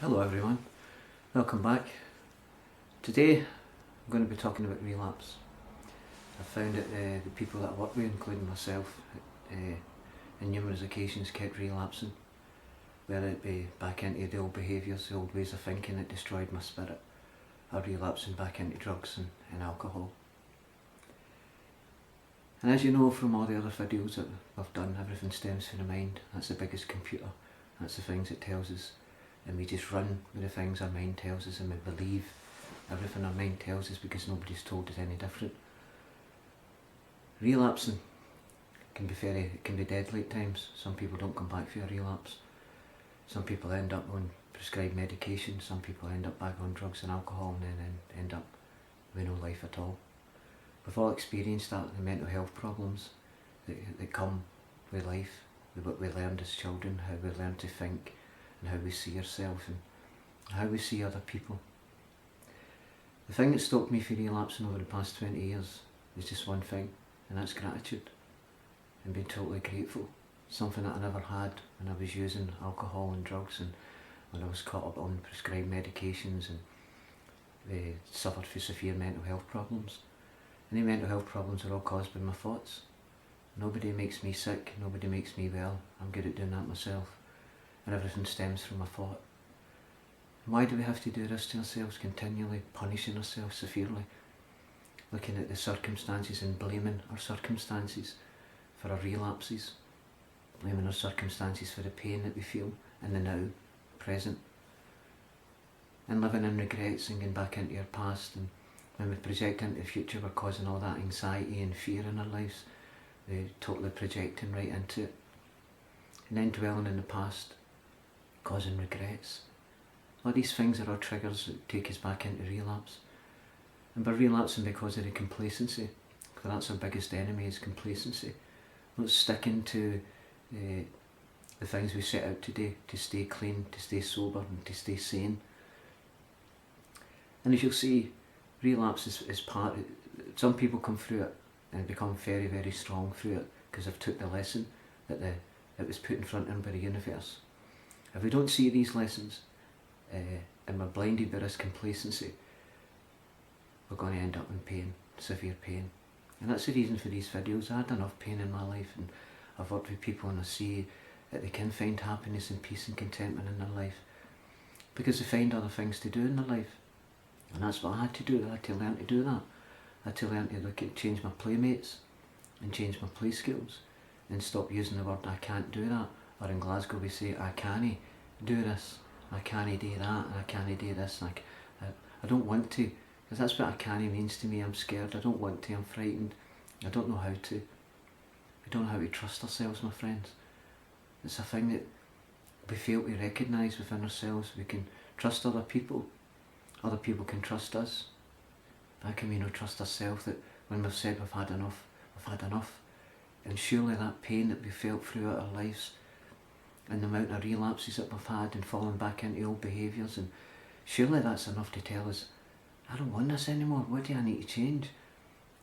Hello everyone, welcome back. Today I'm going to be talking about relapse. I found that the people that I work with, including myself, on numerous occasions kept relapsing, whether it be back into the old behaviours, the old ways of thinking that destroyed my spirit, or relapsing back into drugs and alcohol. And as you know from all the other videos that I've done, everything stems from the mind. That's the biggest computer, that's the things it tells us. And we just run with the things our mind tells us, and we believe everything our mind tells us because nobody's told us any different. Relapsing can be deadly at times. Some people don't come back for a relapse. Some people end up on prescribed medication. Some people end up back on drugs and alcohol and then end up with no life at all. We've all experienced that, the mental health problems that come with life, with what we learned as children, how we learn to think, and how we see ourselves and how we see other people. The thing that stopped me from relapsing over the past 20 years is just one thing, and that's gratitude and being totally grateful. Something that I never had when I was using alcohol and drugs, and when I was caught up on prescribed medications and suffered from severe mental health problems. And the mental health problems are all caused by my thoughts. Nobody makes me sick, nobody makes me well. I'm good at doing that myself. And everything stems from a thought. Why do we have to do this to ourselves, continually punishing ourselves severely, looking at the circumstances and blaming our circumstances for our relapses, blaming our circumstances for the pain that we feel in the now, present, and living in regrets and going back into our past, and when we project into the future we're causing all that anxiety and fear in our lives, we're totally projecting right into it, and then dwelling in the past, causing regrets. All these things are all triggers that take us back into relapse. And by relapsing because of the complacency, because that's our biggest enemy, is complacency. Not sticking to the things we set out to do, to stay clean, to stay sober and to stay sane. And as you'll see, relapse is part of, some people come through it and become very, very strong through it because they've took the lesson that was put in front of them by the universe. If we don't see these lessons and we're blinded by this complacency, we're going to end up in pain, severe pain. And that's the reason for these videos. I had enough pain in my life, and I've worked with people and I see that they can find happiness and peace and contentment in their life because they find other things to do in their life. And that's what I had to do. I had to learn to do that. I had to learn to change my playmates and change my play skills and stop using the word I can't do that. Or in Glasgow we say I can't do this, I can't do that, I can't do this. I don't want to, because that's what I can't means to me. I'm scared, I don't want to, I'm frightened, I don't know how to. We don't know how to trust ourselves, my friends. It's a thing that we fail to recognise within ourselves. We can trust other people can trust us. How can we not trust ourselves that when we've said we've had enough, we've had enough? And surely that pain that we felt throughout our lives, and the amount of relapses that we've had and falling back into old behaviours, and surely that's enough to tell us, I don't want this anymore. What do I need to change?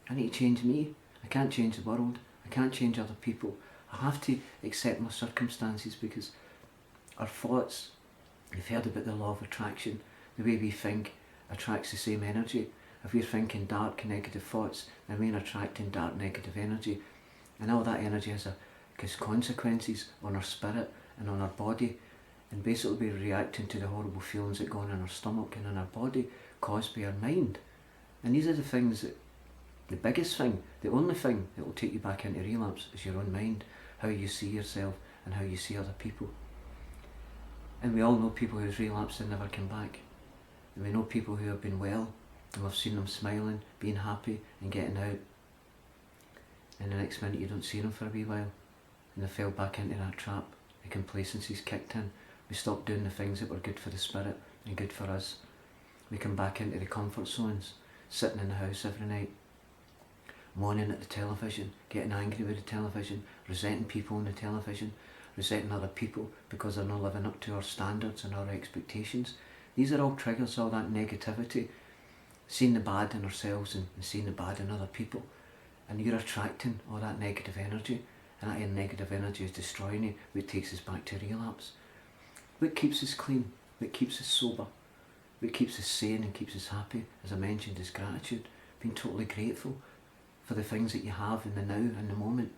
I need to change me. I can't change the world. I can't change other people. I have to accept my circumstances, because our thoughts, you've heard about the law of attraction, the way we think attracts the same energy. If we're thinking dark negative thoughts, then we're attracting dark negative energy, and all that energy has consequences on our spirit and on our body, and basically we're reacting to the horrible feelings that go on in our stomach and in our body, caused by our mind. And these are the things that, the biggest thing, the only thing that will take you back into relapse is your own mind, how you see yourself and how you see other people. And we all know people who've relapsed and never come back. And we know people who have been well, and we've seen them smiling, being happy and getting out. And the next minute you don't see them for a wee while, and they fell back into that trap. The complacency's kicked in. We stopped doing the things that were good for the spirit and good for us. We come back into the comfort zones, sitting in the house every night, moaning at the television, getting angry with the television, resenting people on the television, resenting other people because they're not living up to our standards and our expectations. These are all triggers, all that negativity, seeing the bad in ourselves and seeing the bad in other people. And you're attracting all that negative energy, and that negative energy is destroying you, which takes us back to relapse. What keeps us clean? what keeps us sober, what keeps us sane and keeps us happy, as I mentioned, is gratitude. Being totally grateful for the things that you have in the now, in the moment.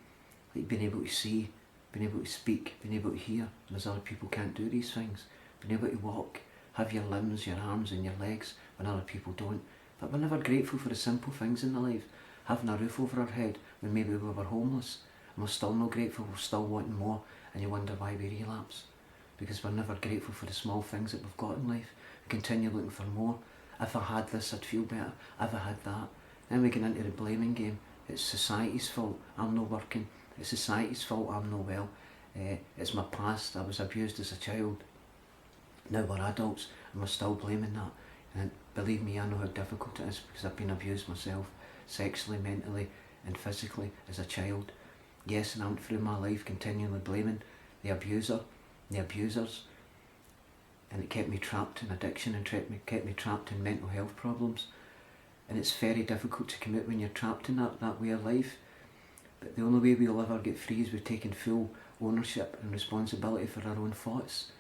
Like being able to see, being able to speak, being able to hear, whereas other people can't do these things. Being able to walk, have your limbs, your arms and your legs when other people don't. But we're never grateful for the simple things in the life. Having a roof over our head when maybe we were homeless, and we're still not grateful, we're still wanting more, and you wonder why we relapse. Because we're never grateful for the small things that we've got in life. We continue looking for more. If I had this, I'd feel better. If I had that. Then we get into the blaming game. It's society's fault, I'm not working. It's society's fault, I'm not well. It's my past, I was abused as a child. Now we're adults and we're still blaming that. And believe me, I know how difficult it is because I've been abused myself, sexually, mentally and physically as a child. Yes, and I went through my life continually blaming the abuser, the abusers, and it kept me trapped in addiction and kept me trapped in mental health problems. And it's very difficult to come out when you're trapped in that way of life. But the only way we'll ever get free is with taking full ownership and responsibility for our own thoughts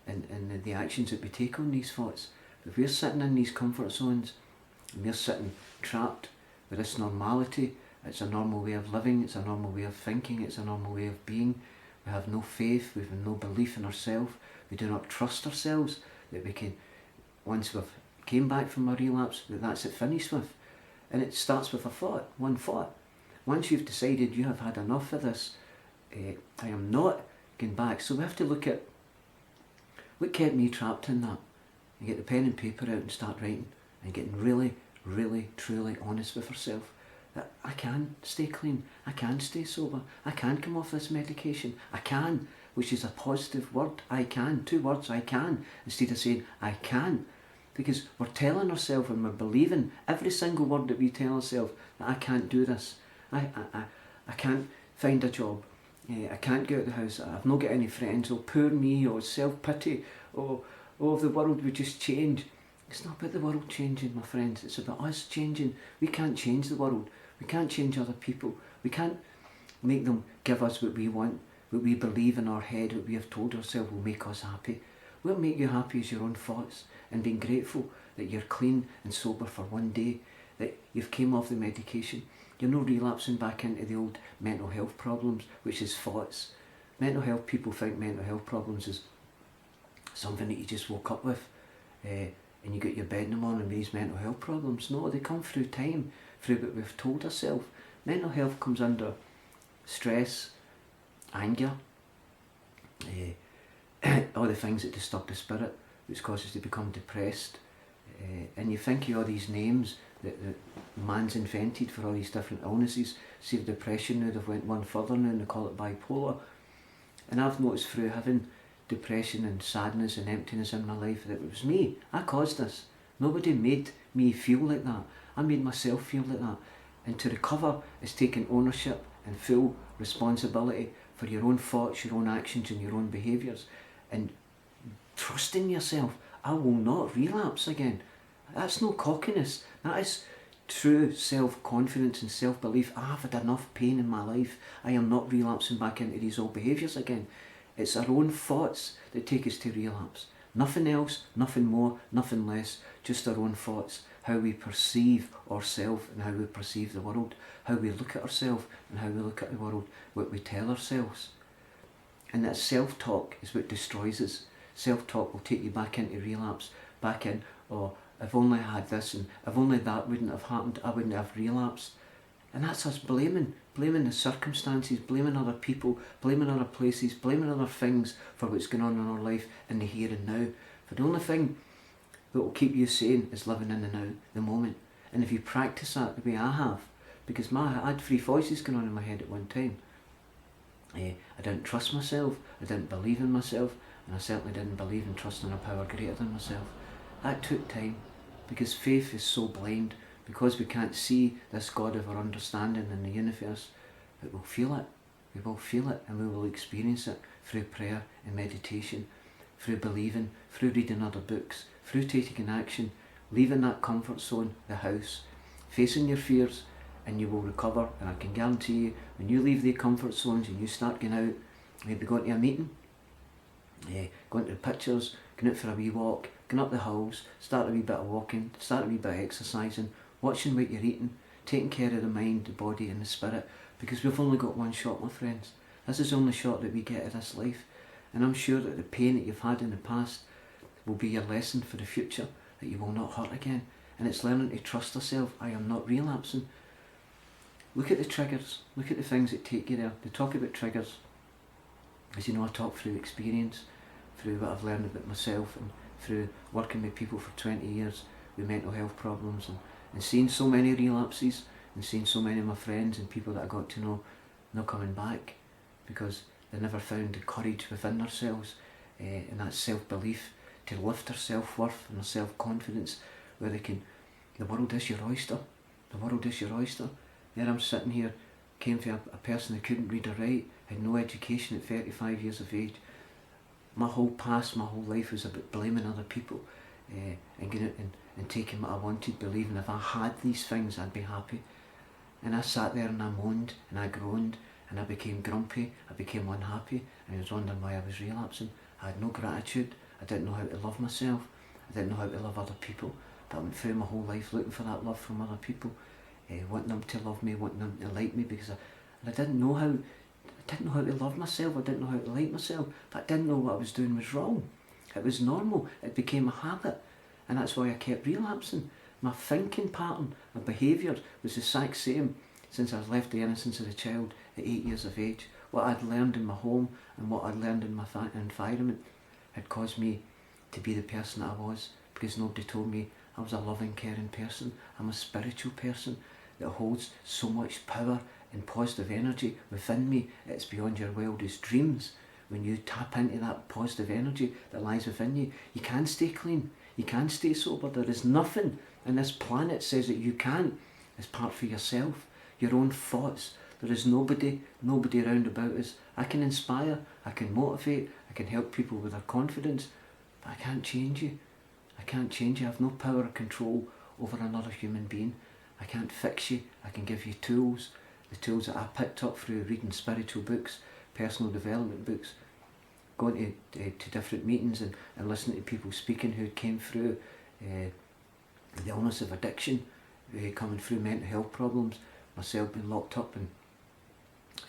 and the actions that we take on these thoughts. If we're sitting in these comfort zones and we're sitting trapped with this normality, it's a normal way of living, it's a normal way of thinking, it's a normal way of being. We have no faith, we have no belief in ourselves, we do not trust ourselves that we can, once we've came back from a relapse, that's it finished with. And it starts with a thought, one thought. Once you've decided you have had enough of this, I am not going back. So we have to look at what kept me trapped in that. You get the pen and paper out and start writing and getting really, really, truly honest with yourself. That I can stay clean, I can stay sober, I can come off this medication, I can, which is a positive word, I can, 2 words, I can, instead of saying I can. Because we're telling ourselves and we're believing every single word that we tell ourselves that I can't do this, I can't find a job, I can't get out of the house, I've not got any friends, oh poor me, or self-pity, oh if the world would just change. It's not about the world changing, my friends, it's about us changing. We can't change the world, we can't change other people, we can't make them give us what we want, what we believe in our head, what we have told ourselves will make us happy. What will make you happy is your own thoughts and being grateful that you're clean and sober for one day, that you've came off the medication. You're not relapsing back into the old mental health problems, which is thoughts. Mental health, people think mental health problems is something that you just woke up with and you get your bed in the morning with these mental health problems. No, they come through time, through what we've told ourselves. Mental health comes under stress, anger, all the things that disturb the spirit, which causes you to become depressed. And you think of all these names that man's invented for all these different illnesses. See, depression now, they've went one further now and they call it bipolar. And I've noticed through having depression and sadness and emptiness in my life that it was me. I caused this. Nobody made me feel like that. I made myself feel like that. And to recover is taking ownership and full responsibility for your own thoughts, your own actions and your own behaviours. And trusting yourself. I will not relapse again. That's no cockiness. That is true self-confidence and self-belief. I have had enough pain in my life. I am not relapsing back into these old behaviours again. It's our own thoughts that take us to relapse. Nothing else, nothing more, nothing less. Just our own thoughts. How we perceive ourselves and how we perceive the world. How we look at ourselves and how we look at the world. What we tell ourselves. And that self-talk is what destroys us. Self-talk will take you back into relapse. Back in, oh, if only I had this and if only that wouldn't have happened, I wouldn't have relapsed. And that's us blaming the circumstances, blaming other people, blaming other places, blaming other things for what's going on in our life in the here and now. But the only thing that will keep you sane is living in the now, the moment. And if you practice that the way I have, because I had 3 voices going on in my head at one time. I didn't trust myself, I didn't believe in myself, and I certainly didn't believe in trusting a power greater than myself. That took time, because faith is so blind, because we can't see this God of our understanding in the universe, but we'll feel it. We will feel it and we will experience it through prayer and meditation, through believing, through reading other books, through taking action, leaving that comfort zone, the house, facing your fears, and you will recover. And I can guarantee you, when you leave the comfort zones and you start going out, maybe going to a meeting, going to the pictures, going out for a wee walk, going up the hills, start a wee bit of walking, start a wee bit of exercising, watching what you're eating, taking care of the mind, the body and the spirit, because we've only got one shot, my friends. This is the only shot that we get of this life, and I'm sure that the pain that you've had in the past will be your lesson for the future, that you will not hurt again. And it's learning to trust yourself. I am not relapsing. Look at the triggers, look at the things that take you there. They talk about triggers. As you know, I talk through experience, through what I've learned about myself, and through working with people for 20 years with mental health problems, and seeing so many relapses, and seeing so many of my friends and people that I got to know not coming back because they never found the courage within themselves and that self-belief to lift their self-worth and their self-confidence, where they can, the world is your oyster, the world is your oyster. There I'm sitting here, came from a person who couldn't read or write, had no education at 35 years of age. My whole past, my whole life was about blaming other people and getting out and taking what I wanted, believing if I had these things I'd be happy. And I sat there and I moaned and I groaned and I became grumpy, I became unhappy, and I was wondering why I was relapsing. I had no gratitude, I didn't know how to love myself, I didn't know how to love other people, but I went through my whole life looking for that love from other people, wanting them to love me, wanting them to like me, because I didn't know how to love myself, I didn't know how to like myself, but I didn't know what I was doing was wrong. It was normal, it became a habit, and that's why I kept relapsing. My thinking pattern, my behaviour was the exact same since I left the innocence of a child at 8 years of age. What I'd learned in my home and what I'd learned in my environment had caused me to be the person that I was, because nobody told me I was a loving, caring person. I'm a spiritual person that holds so much power and positive energy within me. It's beyond your wildest dreams. When you tap into that positive energy that lies within you, you can stay clean, you can stay sober. There is nothing in this planet says that you can't. It's part for yourself, your own thoughts. There is nobody around about us. I can inspire, I can motivate, I can help people with their confidence, but I can't change you. I can't change you. I have no power or control over another human being. I can't fix you. I can give you tools, the tools that I picked up through reading spiritual books, personal development books, going to different meetings and listening to people speaking who came through the illness of addiction, coming through mental health problems, myself being locked up in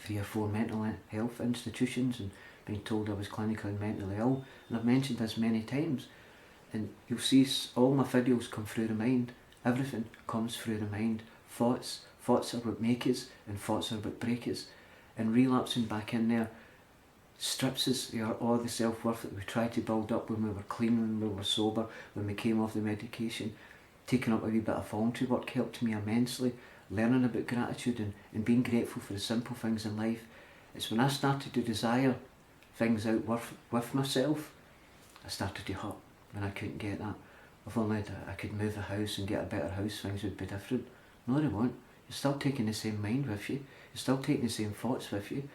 3 or 4 mental health institutions and being told I was clinically mentally ill. And I've mentioned this many times, and you'll see all my videos come through the mind. Everything comes through the mind. Thoughts are what make us, and thoughts are what break us. And relapsing back in there strips us all the self-worth that we tried to build up when we were clean, when we were sober, when we came off the medication. Taking up a wee bit of voluntary work helped me immensely. Learning about gratitude and being grateful for the simple things in life. It's when I started to desire things out with myself, I started to hurt when I couldn't get that. If only I could move a house and get a better house, things would be different. No, they won't. You're still taking the same mind with you. You're still taking the same thoughts with you.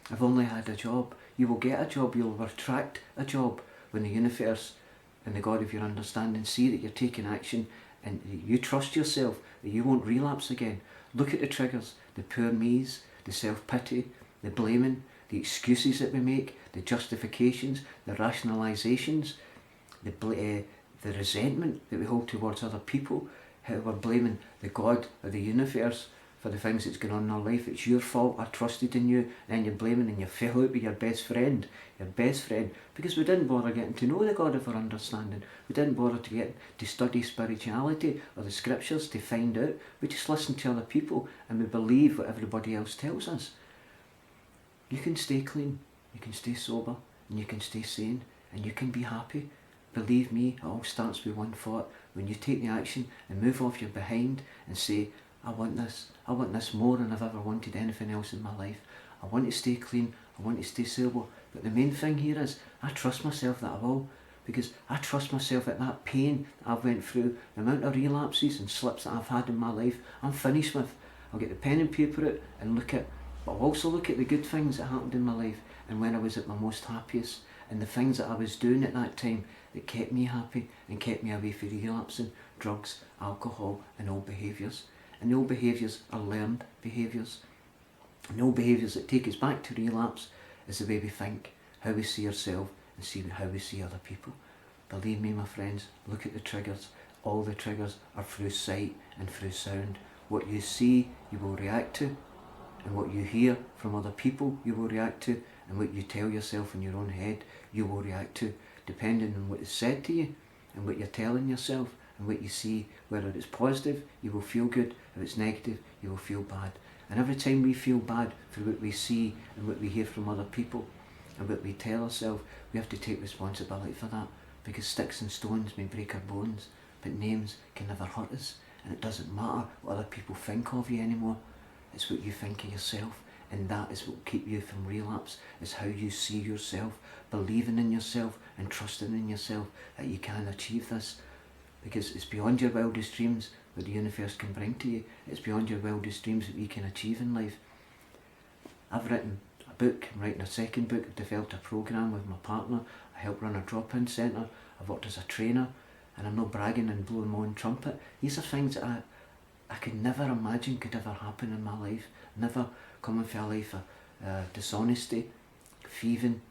I've only had a job. You will get a job, you'll attract a job when the universe and the God of your understanding see that you're taking action and you trust yourself that you won't relapse again. Look at the triggers, the poor me's, the self-pity, the blaming, the excuses that we make, the justifications, the rationalisations, the resentment that we hold towards other people, how we're blaming the God or the universe for the things that's going on in our life. It's your fault, I trusted in you, and then you're blaming and you fell out with your best friend, because we didn't bother getting to know the God of our understanding. We didn't bother to study spirituality or the scriptures to find out. We just listen to other people and we believe what everybody else tells us. You can stay clean, you can stay sober, and you can stay sane, and you can be happy. Believe me, it all starts with one thought. When you take the action and move off your behind and say, I want this more than I've ever wanted anything else in my life. I want to stay clean, I want to stay sober. But the main thing here is, I trust myself that I will. Because I trust myself that that pain that I've went through, the amount of relapses and slips that I've had in my life, I'm finished with. I'll get the pen and paper out and look at, but I'll also look at the good things that happened in my life and when I was at my most happiest, and the things that I was doing at that time that kept me happy and kept me away from relapsing, drugs, alcohol and old behaviours. And the old behaviours are learned behaviours. And the old behaviours that take us back to relapse is the way we think, how we see ourselves and see how we see other people. Believe me, my friends, look at the triggers. All the triggers are through sight and through sound. What you see, you will react to, and what you hear from other people, you will react to, and what you tell yourself in your own head, you will react to, depending on what is said to you and what you're telling yourself and what you see. Whether it's positive, you will feel good. If it's negative, you will feel bad. And every time we feel bad for what we see and what we hear from other people and what we tell ourselves, we have to take responsibility for that, because sticks and stones may break our bones, but names can never hurt us. And it doesn't matter what other people think of you anymore. It's what you think of yourself, and that is what will keep you from relapse. It's how you see yourself, believing in yourself and trusting in yourself that you can achieve this, because it's beyond your wildest dreams what the universe can bring to you. It's beyond your wildest dreams that you can achieve in life. I've written a book, I'm writing a second book, I've developed a programme with my partner, I help run a drop-in centre, I've worked as a trainer, and I'm not bragging and blowing my own trumpet. These are things that I could never imagine could ever happen in my life. Never coming from a life of dishonesty, thieving,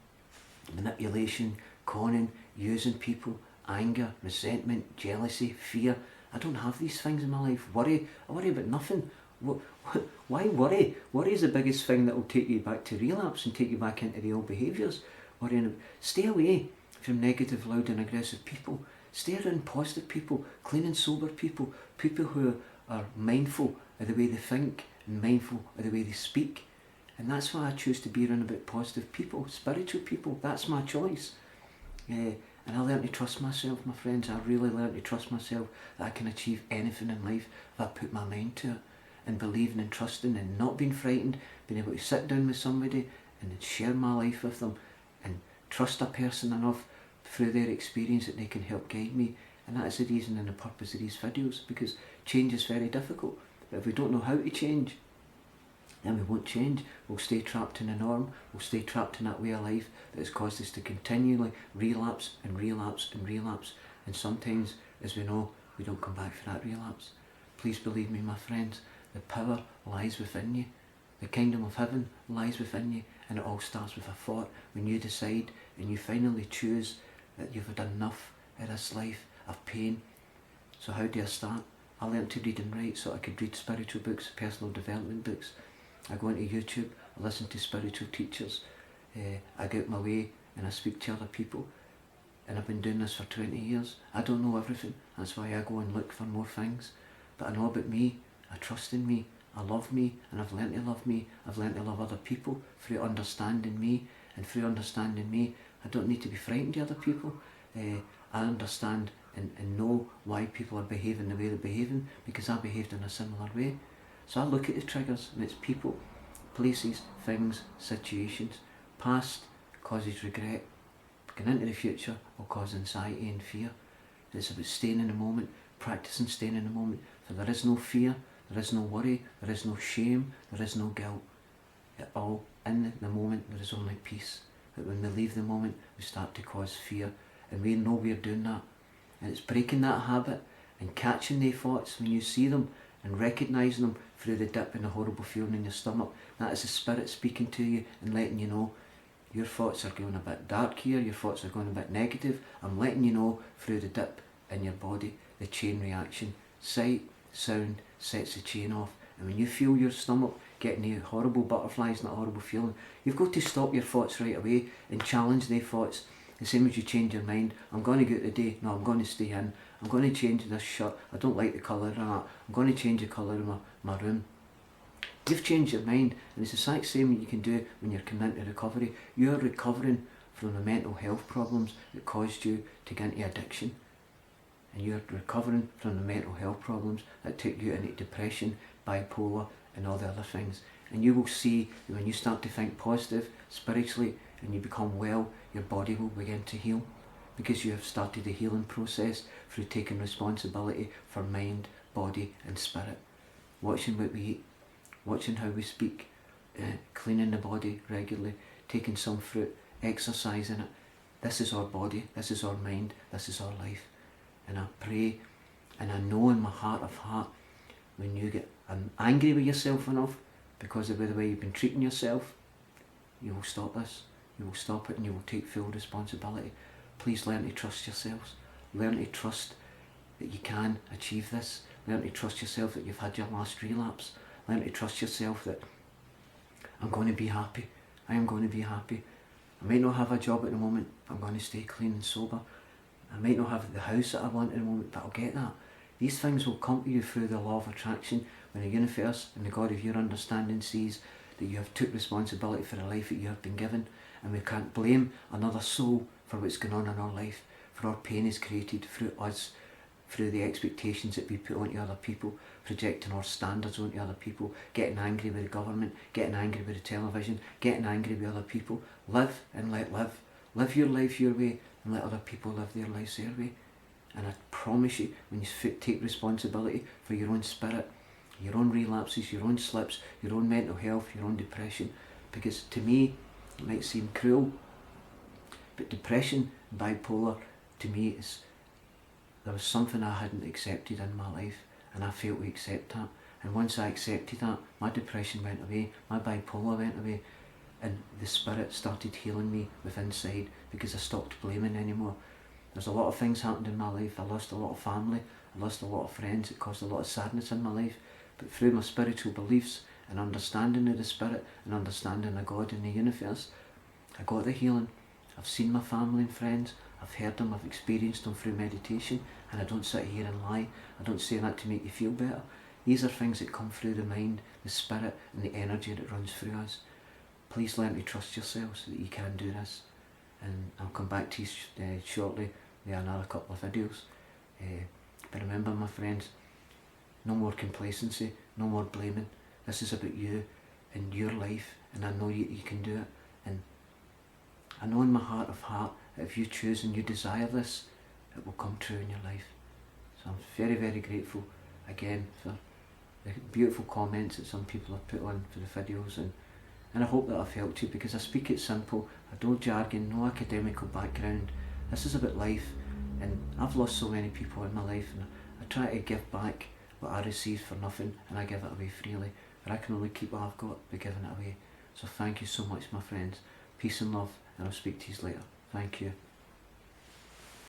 manipulation, conning, using people, anger, resentment, jealousy, fear. I don't have these things in my life. I worry about nothing. Why worry? Worry is the biggest thing that will take you back to relapse and take you back into the old behaviours. Stay away from negative, loud and aggressive people. Stay around positive people, clean and sober people, people who are mindful of the way they think and mindful of the way they speak. And that's why I choose to be around about positive people, spiritual people. That's my choice. And I learned to trust myself, my friends. I really learned to trust myself that I can achieve anything in life if I put my mind to it, and believing and trusting and not being frightened, being able to sit down with somebody and share my life with them and trust a person enough through their experience that they can help guide me. And that is the reason and the purpose of these videos, because change is very difficult. But if we don't know how to change, then we won't change. We'll stay trapped in a norm, we'll stay trapped in that way of life that has caused us to continually relapse and relapse and relapse. And sometimes, as we know, we don't come back for that relapse. Please believe me, my friends, the power lies within you. The kingdom of heaven lies within you, and it all starts with a thought. When you decide and you finally choose that you've had enough of this life of pain. So how do I start? I learned to read and write so I could read spiritual books, personal development books. I go into YouTube, I listen to spiritual teachers, I get my way and I speak to other people, and I've been doing this for 20 years. I don't know everything, that's why I go and look for more things, but I know about me, I trust in me, I love me, and I've learned to love me. I've learned to love other people through understanding me, and through understanding me, I don't need to be frightened of other people. I understand and know why people are behaving the way they're behaving, because I behaved in a similar way. So I look at the triggers, and it's people, places, things, situations. Past causes regret. Going into the future will cause anxiety and fear. It's about staying in the moment, practicing staying in the moment, for there is no fear, there is no worry, there is no shame, there is no guilt. At all, in the moment, there is only peace. But when we leave the moment, we start to cause fear, and we know we're doing that. And it's breaking that habit and catching the thoughts when you see them and recognising them through the dip and the horrible feeling in your stomach. That is the spirit speaking to you and letting you know your thoughts are going a bit dark here, your thoughts are going a bit negative. I'm letting you know through the dip in your body, the chain reaction. Sight, sound sets the chain off. And when you feel your stomach getting the horrible butterflies and that horrible feeling, you've got to stop your thoughts right away and challenge their thoughts. The same as you change your mind. I'm going to go out today. No, I'm going to stay in. I'm going to change this shirt. I don't like the colour of that. I'm going to change the colour of my room. You've changed your mind, and it's the exact same that you can do when you're coming into recovery. You're recovering from the mental health problems that caused you to get into addiction. And you're recovering from the mental health problems that took you into depression, bipolar, and all the other things. And you will see that when you start to think positive, spiritually, and you become well, your body will begin to heal, because you have started the healing process through taking responsibility for mind, body and spirit. Watching what we eat, watching how we speak, cleaning the body regularly, taking some fruit, exercising it. This is our body, this is our mind, this is our life. And I pray, and I know in my heart of heart, when you get angry with yourself enough because of the way you've been treating yourself, you will stop this. You will stop it, and you will take full responsibility. Please learn to trust yourselves. Learn to trust that you can achieve this. Learn to trust yourself that you've had your last relapse. Learn to trust yourself that I'm going to be happy. I am going to be happy. I might not have a job at the moment, but I'm going to stay clean and sober. I might not have the house that I want at the moment, but I'll get that. These things will come to you through the law of attraction when the universe and the God of your understanding sees that you have took responsibility for the life that you have been given, and we can't blame another soul for what's going on in our life, for our pain is created through us, through the expectations that we put onto other people, projecting our standards onto other people, getting angry with the government, getting angry with the television, getting angry with other people. Live and let live. Live your life your way and let other people live their lives their way. And I promise you, when you take responsibility for your own spirit, your own relapses, your own slips, your own mental health, your own depression, because to me, it might seem cruel, but depression, bipolar, to me there was something I hadn't accepted in my life, and I failed to accept that. And once I accepted that, my depression went away, my bipolar went away, and the spirit started healing me within inside, because I stopped blaming anymore. There's a lot of things happened in my life. I lost a lot of family, I lost a lot of friends, it caused a lot of sadness in my life. But through my spiritual beliefs and understanding of the spirit and understanding of God and the universe, I got the healing. I've seen my family and friends, I've heard them, I've experienced them through meditation, and I don't sit here and lie. I don't say that to make you feel better. These are things that come through the mind, the spirit and the energy that runs through us. Please learn to trust yourselves that you can do this. And I'll come back to you shortly with another couple of videos. But remember, my friends, no more complacency, no more blaming. This is about you and your life, and I know you can do it. And I know in my heart of heart that if you choose and you desire this, it will come true in your life. So I'm very, very grateful again for the beautiful comments that some people have put on for the videos, and I hope that I've helped you, because I speak it simple. I don't jargon, no academical background. This is about life, and I've lost so many people in my life, and I try to give back what I received for nothing, and I give it away freely. But I can only keep what I've got by giving it away. So thank you so much, my friends. Peace and love, and I'll speak to you later. Thank you.